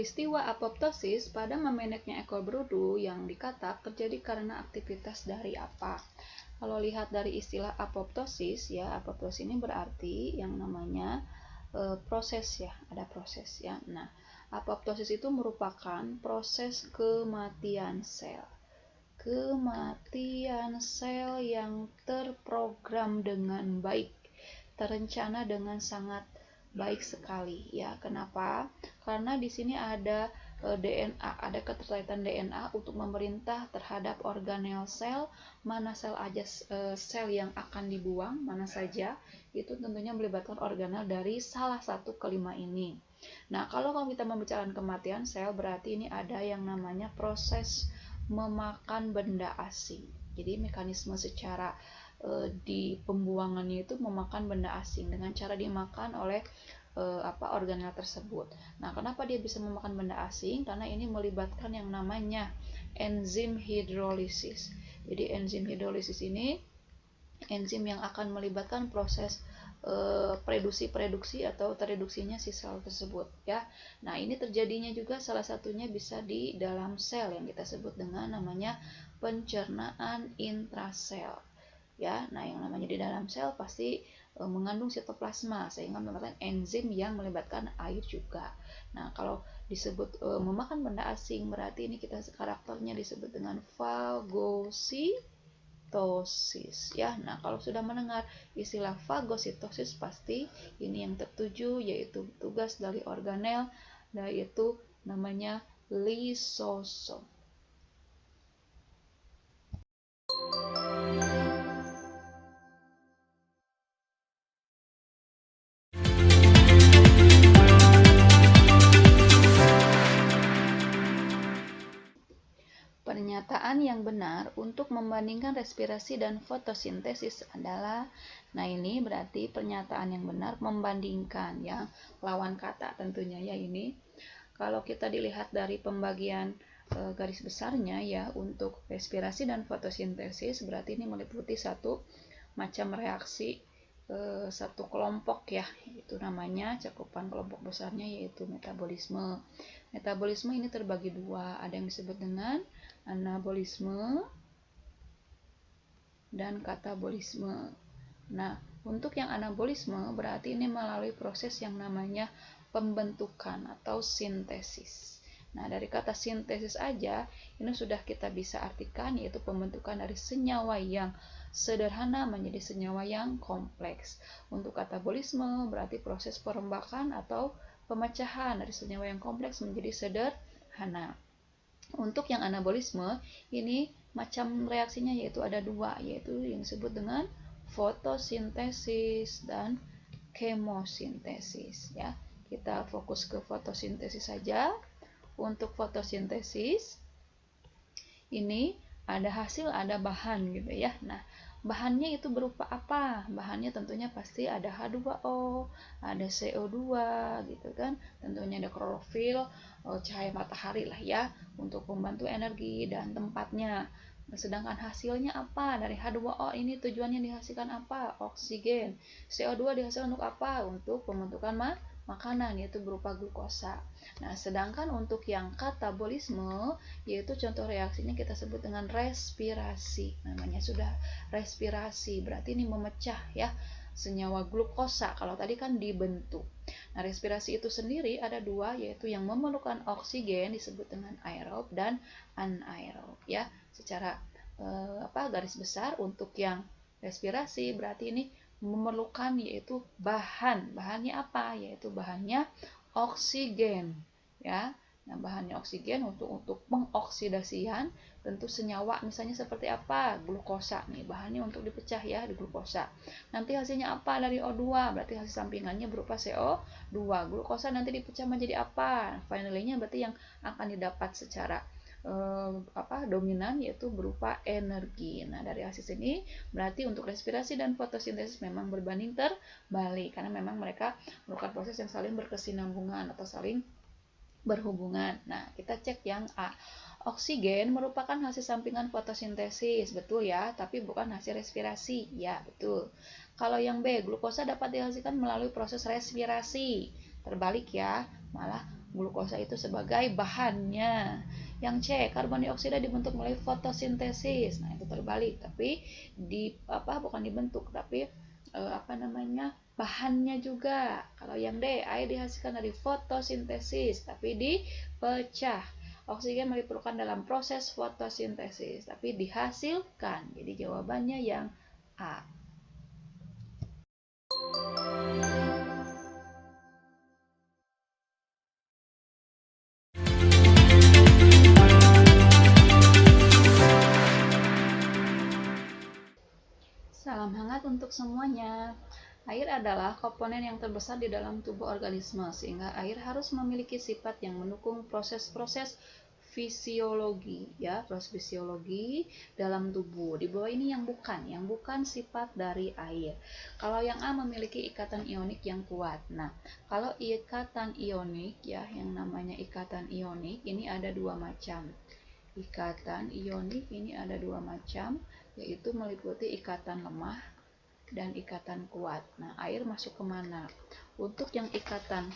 Peristiwa apoptosis pada memendeknya ekor berudu yang dikatak terjadi karena aktivitas dari apa? Kalau lihat dari istilah apoptosis ya, apoptosis ini berarti yang namanya proses ya, ada proses ya. Nah, apoptosis itu merupakan proses kematian sel. Kematian sel yang terprogram dengan baik, terencana dengan sangat baik sekali ya. Kenapa? Karena di sini ada DNA, ada keterkaitan DNA untuk memerintah terhadap organel sel, mana sel aja sel yang akan dibuang, mana saja, itu tentunya melibatkan organel dari salah satu kelima ini. Nah, kalau kita membicarakan kematian sel, berarti ini ada yang namanya proses memakan benda asing. Jadi mekanisme secara di pembuangannya itu memakan benda asing dengan cara dimakan oleh organel tersebut. Nah, kenapa dia bisa memakan benda asing? Karena ini melibatkan yang namanya enzim hidrolisis. Jadi enzim hidrolisis ini enzim yang akan melibatkan proses produksi atau tereduksinya si sel tersebut ya. Nah, ini terjadinya juga salah satunya bisa di dalam sel yang kita sebut dengan namanya pencernaan intrasel ya. Nah, yang namanya di dalam sel pasti mengandung sitoplasma sehingga melibatkan enzim yang melibatkan air juga. Nah, kalau disebut memakan benda asing berarti ini kita karakternya disebut dengan fagositosis ya. Nah, kalau sudah mendengar istilah fagositosis pasti ini yang tertuju yaitu tugas dari organel yaitu namanya lisosom. Pernyataan yang benar untuk membandingkan respirasi dan fotosintesis adalah, nah ini berarti pernyataan yang benar membandingkan ya, lawan kata tentunya ya ini. Kalau kita dilihat dari pembagian garis besarnya ya, untuk respirasi dan fotosintesis berarti ini meliputi satu macam reaksi satu kelompok ya, itu namanya cakupan kelompok besarnya yaitu metabolisme. Metabolisme ini terbagi dua, ada yang disebut dengan anabolisme dan katabolisme. Nah, untuk yang anabolisme berarti ini melalui proses yang namanya pembentukan atau sintesis. Nah, dari kata sintesis aja ini sudah kita bisa artikan yaitu pembentukan dari senyawa yang sederhana menjadi senyawa yang kompleks. Untuk katabolisme berarti proses perombakan atau pemecahan dari senyawa yang kompleks menjadi sederhana. Untuk yang anabolisme ini macam reaksinya yaitu ada dua, yaitu yang disebut dengan fotosintesis dan kemosintesis ya. Kita fokus ke fotosintesis saja. Untuk fotosintesis ini ada hasil, ada bahan gitu ya. Nah, bahannya itu berupa apa? Bahannya tentunya pasti ada H2O, ada CO2 gitu kan. Tentunya ada klorofil, cahaya matahari lah ya untuk membantu energi dan tempatnya. Nah, sedangkan hasilnya apa? Dari H2O ini tujuannya dihasilkan apa? Oksigen. CO2 dihasilkan untuk apa? Untuk pembentukan makanan yaitu berupa glukosa. Nah, sedangkan untuk yang katabolisme yaitu contoh reaksinya kita sebut dengan respirasi. Namanya sudah respirasi, berarti ini memecah ya senyawa glukosa. Kalau tadi kan dibentuk. Nah, respirasi itu sendiri ada dua, yaitu yang memerlukan oksigen disebut dengan aerob dan anaerob ya. Secara garis besar untuk yang respirasi berarti ini memerlukan yaitu bahannya apa, yaitu bahannya oksigen ya. Nah, bahannya oksigen untuk pengoksidasian tentu senyawa misalnya seperti apa, glukosa nih bahannya untuk dipecah ya di glukosa. Nanti hasilnya apa dari O2, berarti hasil sampingannya berupa CO2. Glukosa nanti dipecah menjadi apa, finally-nya berarti yang akan didapat secara dominan yaitu berupa energi. Nah, dari hasil ini berarti untuk respirasi dan fotosintesis memang berbanding terbalik karena memang mereka merupakan proses yang saling berkesinambungan atau saling berhubungan. Nah, kita cek yang A. Oksigen merupakan hasil sampingan fotosintesis, betul ya, tapi bukan hasil respirasi. Ya, betul. Kalau yang B, glukosa dapat dihasilkan melalui proses respirasi. Terbalik ya, malah glukosa itu sebagai bahannya. Yang C, karbon dioksida dibentuk melalui fotosintesis. Nah, itu terbalik, tapi bukan dibentuk, tapi bahannya juga. Kalau yang D, air dihasilkan dari fotosintesis tapi dipecah. Oksigen diperlukan dalam proses fotosintesis tapi dihasilkan. Jadi jawabannya yang A. Salam hangat untuk semuanya. Air adalah komponen yang terbesar di dalam tubuh organisme, sehingga air harus memiliki sifat yang mendukung proses-proses fisiologi, ya, proses fisiologi dalam tubuh. Di bawah ini yang bukan sifat dari air. Kalau yang A memiliki ikatan ionik yang kuat. Nah, kalau ikatan ionik, ya, yang namanya ikatan ionik ini ada dua macam. Ikatan ionik ini ada dua macam, yaitu meliputi ikatan lemah dan ikatan kuat. Nah, air masuk kemana? Untuk yang ikatan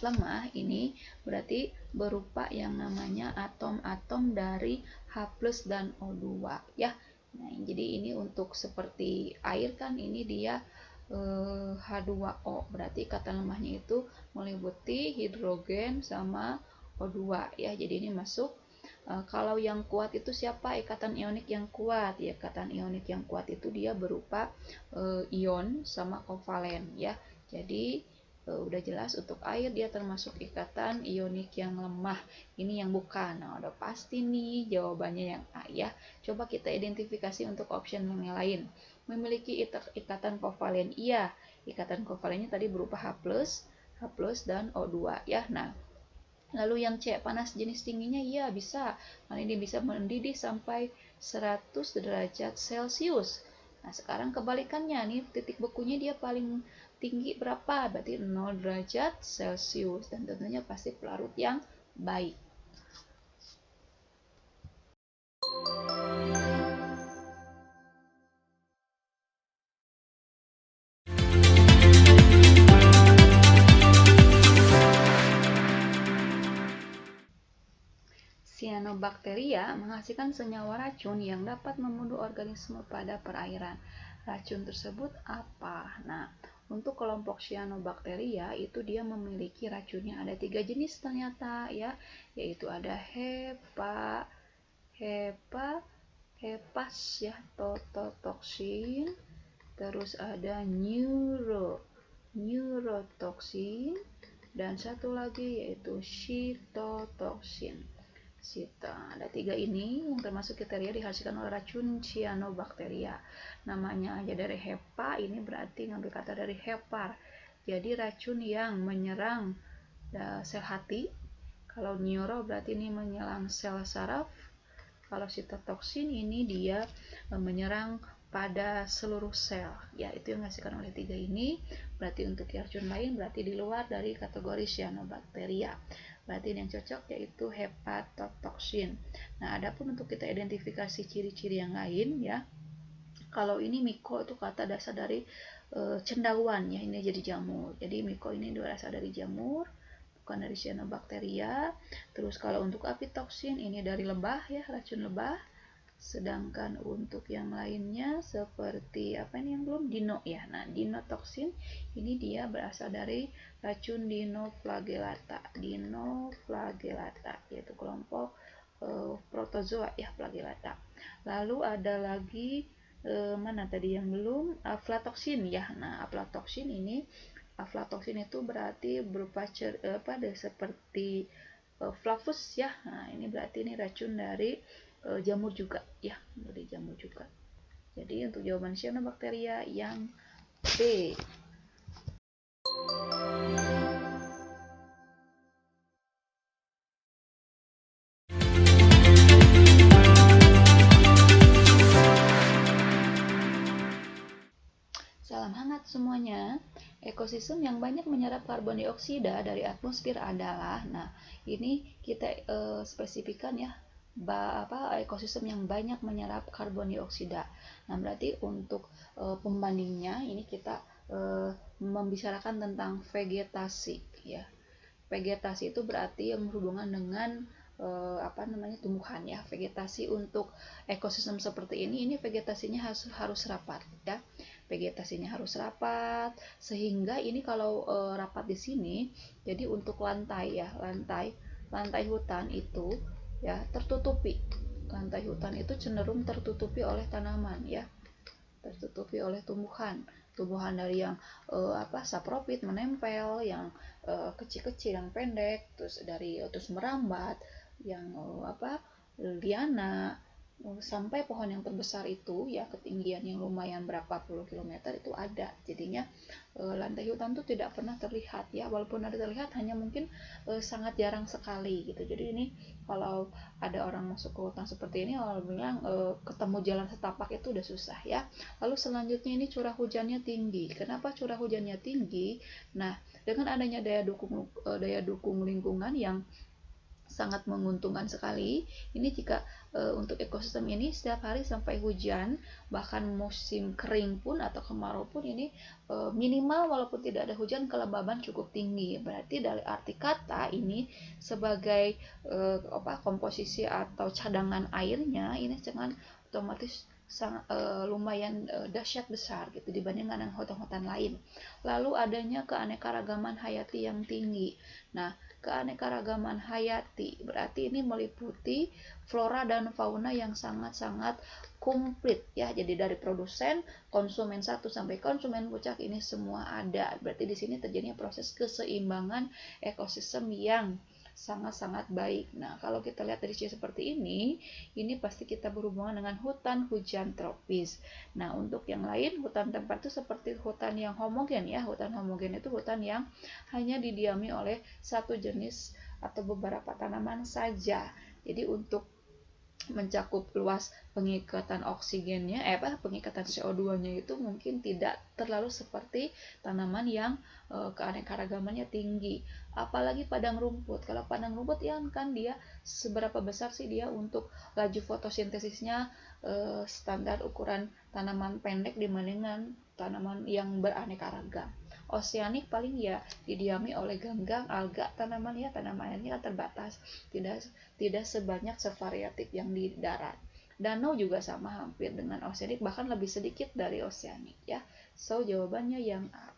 lemah ini berarti berupa yang namanya atom-atom dari H+ dan O2, ya. Nah, jadi ini untuk seperti air kan, ini dia H2O, berarti ikatan lemahnya itu meliputi hidrogen sama O2, ya. Jadi ini masuk. Kalau yang kuat itu siapa? Ikatan ionik yang kuat. Ya, ikatan ionik yang kuat itu dia berupa ion sama kovalen, ya. Jadi udah jelas untuk air dia termasuk ikatan ionik yang lemah. Ini yang bukan. Nah, udah pasti nih jawabannya yang A, ya. Coba kita identifikasi untuk option yang lain. Memiliki ikatan kovalen. Iya, ikatan kovalennya tadi berupa H+, dan O2, ya. Nah, lalu yang C, panas jenis tingginya, iya bisa. Karena ini bisa mendidih sampai 100 derajat Celcius. Nah, sekarang kebalikannya nih, titik bekunya dia paling tinggi berapa? Berarti 0 derajat Celcius, dan tentunya pasti pelarut yang baik. Cyanobacteria menghasilkan senyawa racun yang dapat membunuh organisme pada perairan. Racun tersebut apa? Nah, untuk kelompok Cyanobacteria itu dia memiliki racunnya ada 3 jenis ternyata, ya, yaitu ada hepas, ya, tototoxin, terus ada neurotoxin, dan satu lagi yaitu cytotoxin. Ada 3 ini yang termasuk kriteria dihasilkan oleh racun cyanobacteria. Namanya aja dari hepa, ini berarti ngambil kata dari hepar. Jadi racun yang menyerang sel hati. Kalau neuro berarti ini menyerang sel saraf. Kalau cytotoxin ini dia menyerang pada seluruh sel. Ya, itu yang dihasilkan oleh 3 ini. Berarti untuk racun lain berarti di luar dari kategori cyanobacteria. Berarti yang cocok yaitu hepatotoxin. Nah, adapun untuk kita identifikasi ciri-ciri yang lain, ya. Kalau ini miko itu kata dasar dari cendawan, ya, ini jadi jamur. Jadi miko ini berasal dari jamur, bukan dari cyanobacteria. Terus kalau untuk apitoksin ini dari lebah, ya, racun lebah. Sedangkan untuk yang lainnya seperti apa ini yang belum dino, ya. Nah, dinotoksin ini dia berasal dari racun dinoflagellata, yaitu kelompok protozoa, ya, flagellata. Lalu ada lagi mana tadi yang belum, aflatoksin, ya. Nah, aflatoksin itu berarti berupa seperti flavus, ya. Nah, ini berarti ini racun dari jamur juga, ya, dari jamur juga. Jadi untuk jawaban cyanobacteria yang B. Salam hangat semuanya. Ekosistem yang banyak menyerap karbon dioksida dari atmosfer adalah, nah, ini kita spesifikkan, ya, ekosistem yang banyak menyerap karbon dioksida. Nah, berarti untuk pembandingnya ini kita membicarakan tentang vegetasi, ya. vegetasi itu berarti yang berhubungan dengan tumbuhan ya. Vegetasi untuk ekosistem seperti ini vegetasinya harus rapat ya. Vegetasinya harus rapat sehingga ini kalau rapat di sini, jadi untuk lantai ya, lantai hutan itu ya tertutupi. Lantai hutan itu cenderung tertutupi oleh tanaman ya, tertutupi oleh tumbuhan dari yang sapropit menempel, yang kecil-kecil, yang pendek, terus merambat, yang liana, sampai pohon yang terbesar itu ya ketinggian yang lumayan berapa puluh kilometer itu ada. Jadinya lantai hutan itu tidak pernah terlihat ya, walaupun ada terlihat hanya mungkin sangat jarang sekali gitu. Jadi ini kalau ada orang masuk ke hutan seperti ini, kalau bilang ketemu jalan setapak itu udah susah ya. Lalu selanjutnya ini curah hujannya tinggi. Kenapa curah hujannya tinggi? Nah, dengan adanya daya dukung lingkungan yang sangat menguntungkan sekali. Ini jika untuk ekosistem ini setiap hari sampai hujan, bahkan musim kering pun atau kemarau pun ini minimal walaupun tidak ada hujan kelembaban cukup tinggi. Berarti dari arti kata ini sebagai komposisi atau cadangan airnya ini dengan otomatis sangat lumayan dahsyat besar gitu dibandingkan dengan hutan-hutan lain. Lalu adanya keanekaragaman hayati yang tinggi. Nah, keanekaragaman hayati berarti ini meliputi flora dan fauna yang sangat-sangat komplit ya. Jadi dari produsen, konsumen satu sampai konsumen puncak ini semua ada. Berarti di sini terjadinya proses keseimbangan ekosistem yang sangat-sangat baik. Nah, kalau kita lihat dari sisi seperti ini pasti kita berhubungan dengan hutan hujan tropis. Nah, untuk yang lain, hutan tempat itu seperti hutan yang homogen ya. Hutan homogen itu hutan yang hanya didiami oleh satu jenis atau beberapa tanaman saja. Jadi untuk mencakup luas pengikatan oksigennya, pengikatan CO2-nya itu mungkin tidak terlalu seperti tanaman yang keanekaragamannya tinggi. Apalagi padang rumput. Kalau padang rumput ya kan dia seberapa besar sih dia untuk laju fotosintesisnya standar ukuran tanaman pendek dibandingkan tanaman yang beraneka ragam. Oseanik paling ya didiami oleh ganggang, alga, tanamannya kan terbatas, tidak sebanyak sevariatif yang di darat. Danau juga sama hampir dengan oseanik, bahkan lebih sedikit dari oseanik ya. So jawabannya yang A.